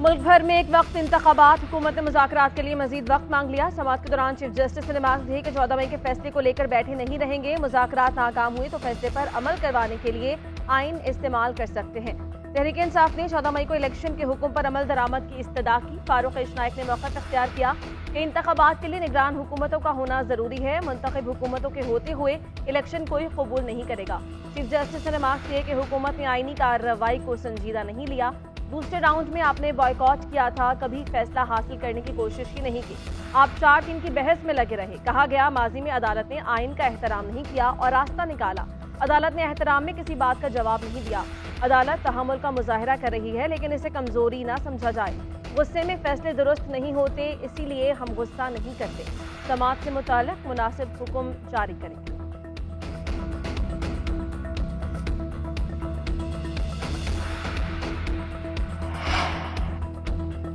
मुल्क भर में एक वक्त इंतखाबात, हुकूमत ने मुज़ाकरात के लिए मजीद वक्त मांग लिया। समाअत के दौरान चीफ जस्टिस ने मांग दी कि 14 मई के फैसले को लेकर बैठे नहीं रहेंगे। मुज़ाकरात नाकाम हुए तो फैसले पर अमल करवाने के लिए आइन इस्तेमाल कर सकते हैं। तहरीक इंसाफ ने 14 मई को इलेक्शन के हुक्म पर अमल दरामद की इस्तदा की। फारूक इशनाइक ने मौका अख्तियार किया कि इंतखाबात के लिए निगरान हुकूमतों का होना जरूरी है। मुंतखब हुकूमतों के होते हुए इलेक्शन कोई कबूल नहीं करेगा। चीफ जस्टिस ने मांग की कि हुकूमत ने आईनी कार्रवाई को संजीदा नहीं लिया। दूसरे राउंड में आपने बॉयकॉट किया था, कभी फैसला हासिल करने की कोशिश ही नहीं की। आप 4 दिन की बहस में लगे रहे। कहा गया माजी में अदालत ने आइन का एहतराम नहीं किया और रास्ता निकाला। अदालत ने एहतराम में किसी बात का जवाब नहीं दिया। अदालत तहम्मुल का मुजाहिरा कर रही है, लेकिन इसे कमजोरी ना समझा जाए। गुस्से में फैसले दुरुस्त नहीं होते, इसीलिए हम गुस्सा नहीं करते। समाअत से मुताल्लिक मुनासिब हुक्म जारी करेंगे।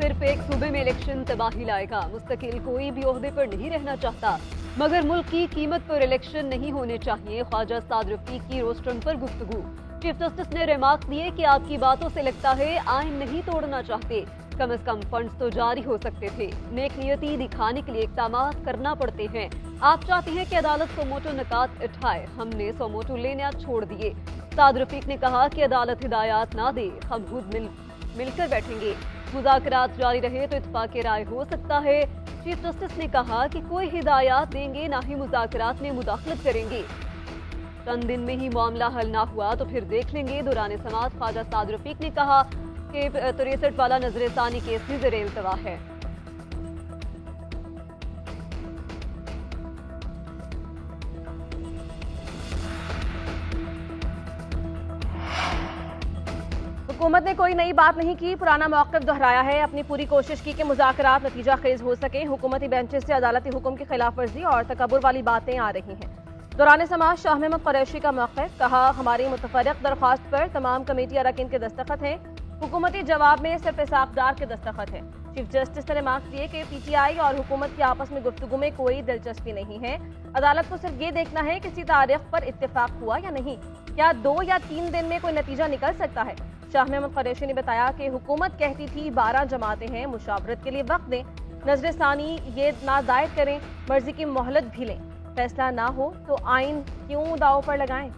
सिर्फ एक सूबे में इलेक्शन तबाही लाएगा। मुस्तकिल कोई भी ओहदे पर नहीं रहना चाहता, मगर मुल्क की कीमत पर इलेक्शन नहीं होने चाहिए। ख्वाजा साद रफीक की रोस्टर्न पर गुफ्तगू। चीफ जस्टिस ने रिमार्क दिए कि आपकी बातों से लगता है आइन नहीं तोड़ना चाहते, कम से कम फंड्स तो जारी हो सकते थे। नेक नियति दिखाने के लिए इक़दाम करना पड़ते हैं। आप चाहते हैं कि अदालत सोमोटो नकात उठाए, हमने सोमोटो लेना छोड़ दिए। साद रफीक ने कहा कि अदालत हिदायत ना दे, हम खुद मिलकर बैठेंगे। मुज़ाकरात जारी रहे तो इत्तफाक राय हो सकता है। चीफ जस्टिस ने कहा कि कोई हिदायत देंगे ना ही मुज़ाकरात में मुदाखलत करेंगे। चंद दिन में ही मामला हल ना हुआ तो फिर देख लेंगे। दौरान समाअत ख्वाजा साद रफीक ने कहा कि 63 वाला नजरसानी केस भी ज़ेरे इल्तवा है। हुकूमत ने कोई नई बात नहीं की, पुराना मौक़िफ़ दोहराया है। अपनी पूरी कोशिश की कि मुज़ाकरात नतीजा खेज हो सके। हुकूमती बेंचेस से अदालती हुक्म की खिलाफ वर्जी और तकब्बुर वाली बातें आ रही हैं। दौरान समाअत शाह महमूद कुरैशी का मौक़िफ़, कहा हमारी मुतफ़र्रिक़ दरख्वास्त पर तमाम कमेटी अरकान के दस्तखत हैं। हुकूमती जवाब में सिर्फ इसाक़दार के दस्तखत हैं। चीफ जस्टिस ने रिमार्क दिए कि PTI और हुकूमत की आपस में गुफ्तगू में कोई दिलचस्पी नहीं है। अदालत को सिर्फ ये देखना है किसी तारीख पर इत्तेफाक हुआ या नहीं, क्या 2 या 3 दिन में कोई नतीजा निकल सकता है। शाह महमूद कुरैशी ने बताया कि हुकूमत कहती थी 12 जमातें हैं, मुशावरत के लिए वक्त दें, नजरसानी ये ना दायर करें, मर्जी की मोहलत भी लें। फैसला ना हो तो आइन क्यों दाव पर लगाएं।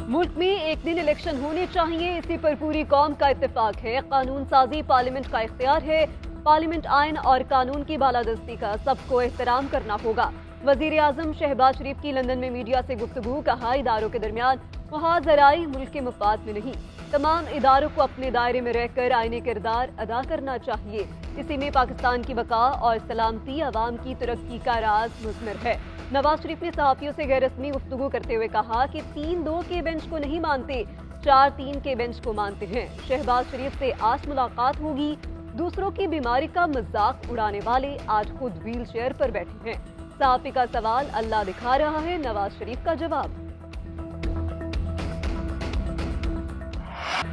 मुल्क में एक दिन इलेक्शन होने चाहिए, इसी पर पूरी कौम का इत्तेफाक है। कानून साजी पार्लियामेंट का इख्तियार है। पार्लियामेंट आइन और कानून की बालादस्ती का सबको एहतराम करना होगा। वजीर आजम शहबाज शरीफ की लंदन में मीडिया से गुफ्तगू, कहा इदारों के दरमियान मुहाज़राई मुल्क के मफाद में नहीं, तमाम इदारों को अपने दायरे में रहकर आईनी किरदार अदा करना चाहिए। इसी में पाकिस्तान की बका और सलामती अवाम की तरक्की का राज मुज़मिर है। नवाज शरीफ ने सहाफ़ियों से गैर रस्मी गुफ्तगू करते हुए कहा कि 3-2 के बेंच को नहीं मानते, 4-3 के बेंच को मानते हैं। शहबाज शरीफ से आज मुलाकात होगी। दूसरों की बीमारी का मजाक उड़ाने वाले आज खुद व्हील चेयर पर बैठे हैं। सहाफ़ी का सवाल अल्लाह दिखा रहा है, नवाज शरीफ का जवाब।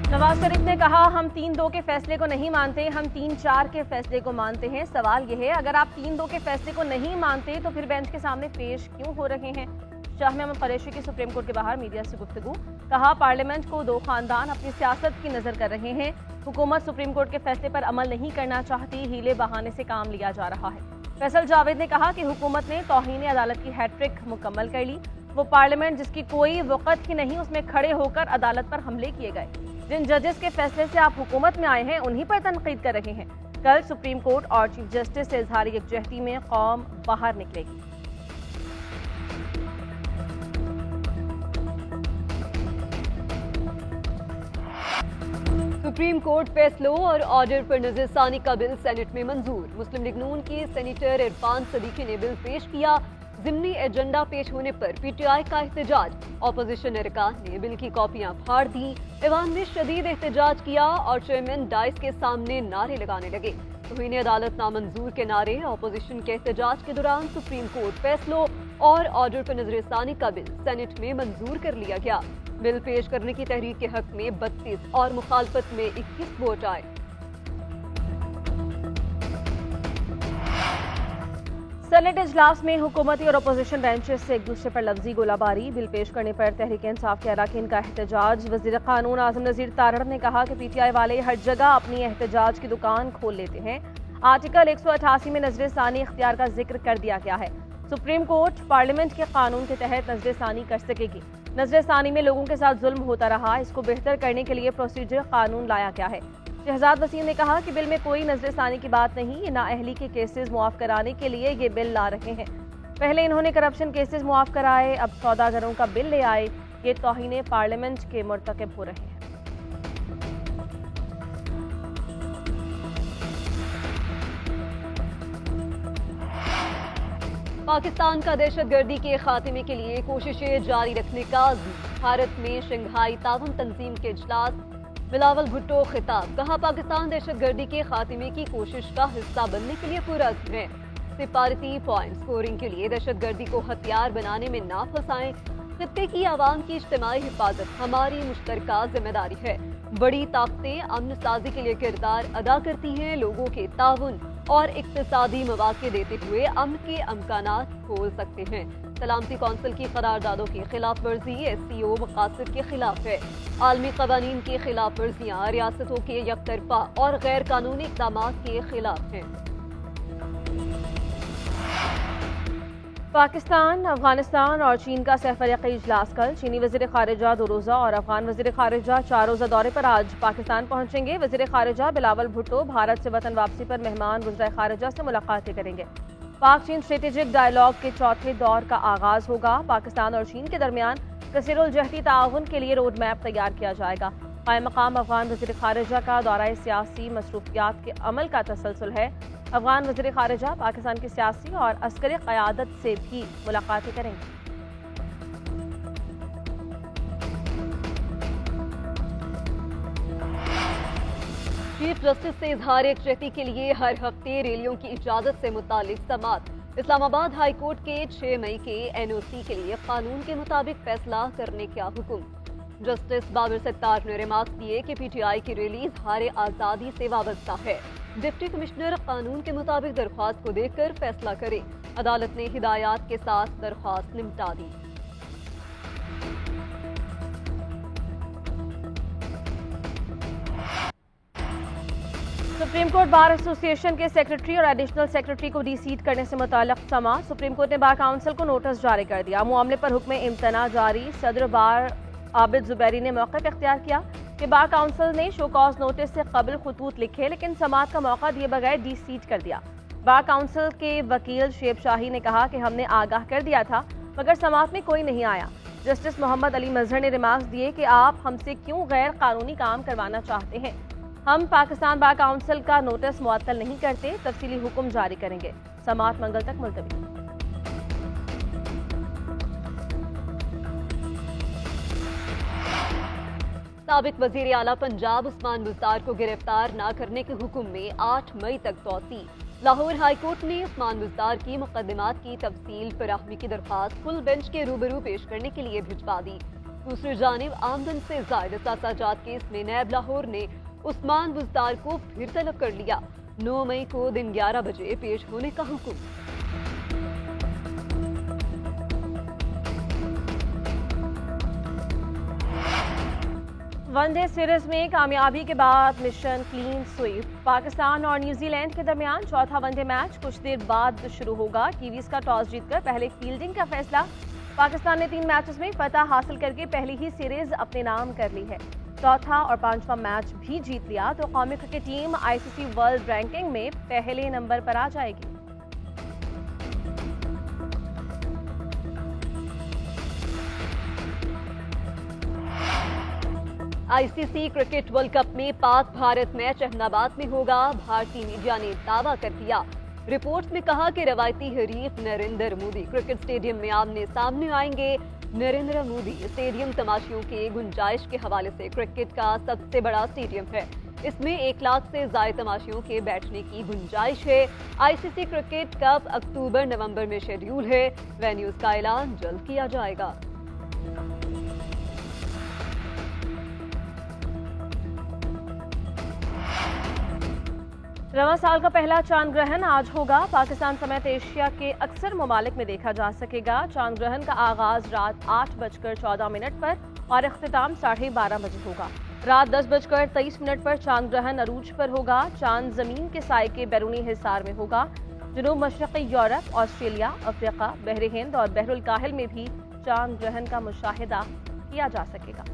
नवाज शरीफ ने कहा हम 3-2 के फैसले को नहीं मानते, हम 3-4 के फैसले को मानते हैं। सवाल यह है, अगर आप 3-2 के फैसले को नहीं मानते तो फिर बेंच के सामने पेश क्यों हो रहे हैं। शाह महमूद कुरैशी की सुप्रीम कोर्ट के बाहर मीडिया से गुफ्तगू, कहा पार्लियामेंट को 2 खानदान अपनी सियासत की नजर कर रहे हैं। हुकूमत सुप्रीम कोर्ट के फैसले पर अमल नहीं करना चाहती, हीले बहाने से काम लिया जा रहा है। फैसल जावेद ने कहा कि हुकूमत ने तौहीन अदालत की हैट्रिक मुकम्मल कर ली। वो पार्लियामेंट जिसकी कोई वक़्त ही नहीं, उसमें खड़े होकर अदालत पर हमले किए गए। जिन जजेस के फैसले से आप हुकूमत में आए हैं उन्हीं पर तनकीद कर रहे हैं। कल सुप्रीम कोर्ट और चीफ जस्टिस से इजहार यकजहती में कौम बाहर निकलेगी। सुप्रीम कोर्ट फैसलों और ऑर्डर पर नजरसानी का बिल सेनेट में मंजूर। मुस्लिम लीग नून के सेनेटर इरफान सदीकी ने बिल पेश किया। ज़िमनी एजेंडा पेश होने पर PTI का एहतजाज। ऑपोजिशन अरकान ने बिल की कॉपियां फाड़ दी। ऐवान ने शदीद एहतजाज किया और चेयरमैन डाइस के सामने नारे लगाने लगे। तौहीन अदालत नामंजूर के नारे। ऑपोजिशन के एहतजाज के दौरान सुप्रीम कोर्ट फैसलों और ऑर्डर पर नजरसानी का बिल सेनेट में मंजूर कर लिया गया। बिल पेश करने की तहरीक के हक में 32 और मुखालफत में 21 वोट आए। सेनेट इजलास में हुकूमती और अपोजिशन बेंचेस से एक दूसरे पर लफ्जी गोलाबारी। बिल पेश करने पर तहरीक इंसाफ के अरकान का एहतजाज। वजीर कानून आजम नजीर तारड़ ने कहा कि पीटीआई वाले हर जगह अपनी एहतजाज की दुकान खोल लेते हैं। आर्टिकल 188 में नजर सानी इख्तियार का जिक्र कर दिया गया है। सुप्रीम कोर्ट पार्लियामेंट के कानून के तहत नजर सानी कर सकेगी। नजर सानी में लोगों के साथ जुल्म होता रहा, इसको बेहतर करने के लिए प्रोसीजर कानून लाया गया है। शहजाद वसीम ने कहा कि बिल में कोई नजर सानी की बात नहीं, ये नाअहली के केसेस मुआफ कराने के लिए ये बिल ला रहे हैं। पहले इन्होंने करप्शन केसेस मुआफ कराए, अब सौदागरों का बिल ले आए। ये तौहीन पार्लियामेंट के मुर्तकब हो रहे हैं। पाकिस्तान का दहशतगर्दी के खात्मे के लिए कोशिशें जारी रखने का भारत में शंघाई ताउन तंजीम के इजलास। बिलावल भुट्टो खिताब। कहा, पाकिस्तान दहशतगर्दी के खात्मे की कोशिश का हिस्सा बनने के लिए पूरा अज़्म है। सिफारती पॉइंट स्कोरिंग के लिए दहशतगर्दी को हथियार बनाने में ना फंसाएं। खित्ते की आवाम की इज्तिमाई हिफाजत हमारी मुश्तरका जिम्मेदारी है। बड़ी ताकतें अमन साजी के लिए किरदार अदा करती हैं। लोगों के ताउन और इक्तिसादी मौके देते हुए अमन के अमकानात खोल सकते हैं। सलामती कौंसिल की करारदादों की खिलाफ वर्जी SCO मकासद के खिलाफ है। आलमी कवानीन की खिलाफ वर्जियाँ रियासतों के यकतरफा और गैर कानूनी इक़दाम के खिलाफ हैं। पाकिस्तान, अफगानिस्तान और चीन का सह-फरीक़ी इजलास कल। चीनी वज़ीर ख़ारिजा 2 रोज़ा और अफगान वज़ीर ख़ारिजा 4 रोज़ा दौरे पर आज पाकिस्तान पहुंचेंगे। वज़ीर ख़ारिजा बिलावल भुट्टो भारत से वतन वापसी पर मेहमान वज़ीर ख़ारिजा से मुलाकातें करेंगे। पाक चीन स्ट्रेटेजिक डायलॉग के चौथे दौर का आगाज होगा। पाकिस्तान और चीन के दरमियान कसीरुल-जहती ताउन के लिए रोड मैप तैयार किया जाएगा। कायम मकाम अफगान वज़ीर ख़ारिजा का दौरा सियासी मसरूफियात के अमल का तसलसल है। अफगान वज़ीर ख़ारिजा पाकिस्तान की सियासी और अस्करी क़यादत से भी मुलाकातें करेंगे। चीफ जस्टिस से इजहार यकजहती के लिए हर हफ्ते रैलियों की इजाजत से मुतालिक समात। इस्लामाबाद हाई कोर्ट के 6 मई के NOC के लिए कानून के मुताबिक फैसला करने का हुक्म। जस्टिस बाबर सत्तार ने रिमार्क दिए कि PTI की रैली इजहार आज़ादी से वाबस्ता है। डिप्टी कमिश्नर कानून के मुताबिक दरख्वास्त को देखकर फैसला करे। अदालत ने हिदायत के साथ दरख्वास्त निपटा दी। सुप्रीम कोर्ट बार एसोसिएशन के सेक्रेटरी और एडिशनल सेक्रेटरी को डीसीट करने से मुताल्लिक समा। सुप्रीम कोर्ट ने बार काउंसिल को नोटिस जारी कर दिया। मामले पर हुक्म इम्तना जारी। सदर बार आबिद जुबैरी ने मौक़िफ़ इख्तियार किया कि बार काउंसिल ने शो कॉज नोटिस से कबल खतूत लिखे, लेकिन समात का मौका दिए बगैर डीसीट कर दिया। बार काउंसिल के वकील शेब शाही ने कहा कि हमने आगाह कर दिया था, मगर समात में कोई नहीं आया। जस्टिस मोहम्मद अली मजहर ने रिमार्क्स दिए कि आप हमसे क्यों गैर कानूनी काम करवाना चाहते हैं। हम पाकिस्तान बार काउंसिल का नोटिस मुअत्तल नहीं करते, तफसीली हुक्म जारी करेंगे। समात मंगल तक मुलतवी। साबिक वजीर आला पंजाब उस्मान बुज़दार को गिरफ्तार न करने के हुक्म में 8 मई तक तौसी। लाहौर हाई कोर्ट ने उस्मान बुज़दार की मुकदमात की तफसील फराहमी की दरख्वास्त फुल बेंच के रूबरू पेश करने के लिए भिजवा दी। दूसरी जानिब आमदन से ज़ायद सासाजात केस में नैब लाहौर ने उस्मान बुज़दार को फिर तलब कर लिया। 9 मई को दिन 11 बजे पेश होने का हुक्म। वनडे सीरीज में कामयाबी के बाद मिशन क्लीन स्वीप। पाकिस्तान और न्यूजीलैंड के दरमियान चौथा वनडे मैच कुछ देर बाद शुरू होगा। कीवीज का टॉस जीतकर पहले फील्डिंग का फैसला। पाकिस्तान ने 3 मैचेस में फतह हासिल करके पहली ही सीरीज अपने नाम कर ली है। चौथा और 5वां मैच भी जीत लिया तो कौमी cricket team ICC world ranking में पहले नंबर पर आ जाएगी। ICC क्रिकेट वर्ल्ड कप में पाक भारत मैच अहमदाबाद में होगा। भारतीय मीडिया ने दावा कर दिया। रिपोर्ट्स में कहा कि रवायती हरीफ नरेंद्र मोदी क्रिकेट स्टेडियम में आमने सामने आएंगे। नरेंद्र मोदी स्टेडियम तमाशियों के गुंजाइश के हवाले से क्रिकेट का सबसे बड़ा स्टेडियम है। इसमें 1 लाख से ज्यादा तमाशियों के बैठने की गुंजाइश है। ICC क्रिकेट कप अक्टूबर-नवंबर में शेड्यूल है। वेन्यूज का ऐलान जल्द किया जाएगा। रवां साल का पहला चांद ग्रहण आज होगा। पाकिस्तान समेत एशिया के अक्सर ममालिक में देखा जा सकेगा। चांद ग्रहण का आगाज रात 8:14 पर और इख्तिताम 12:30 बजे होगा। रात 10:23 पर चांद ग्रहण अरूज पर होगा। चांद जमीन के साए के बैरूनी हिस्सार में होगा। जनूब मशरक़ी यूरोप, ऑस्ट्रेलिया, अफ्रीका, बहर हिंद और बहरुल काहिल में भी चांद ग्रहण का मुशाहिदा किया जा सकेगा।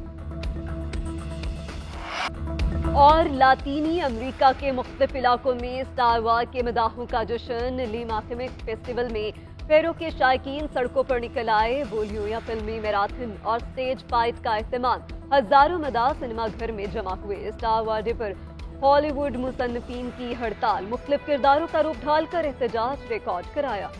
और लातीनी अमेरिका के मुख्तलिफ इलाकों में स्टार वार के मदाहों का जश्न। लिमा फिल्म फेस्टिवल में फेरो के शायकीन सड़कों पर निकल आए। बोलियों या फिल्मी मैराथन और स्टेज फाइट का एहतमाम। हजारों मदाह सिनेमा घर में जमा हुए। स्टार वार डे पर हॉलीवुड मुसन्निफीन की हड़ताल। मुख्तलिफ किरदारों का रूप ढालकर एहतजाज रिकॉर्ड कराया।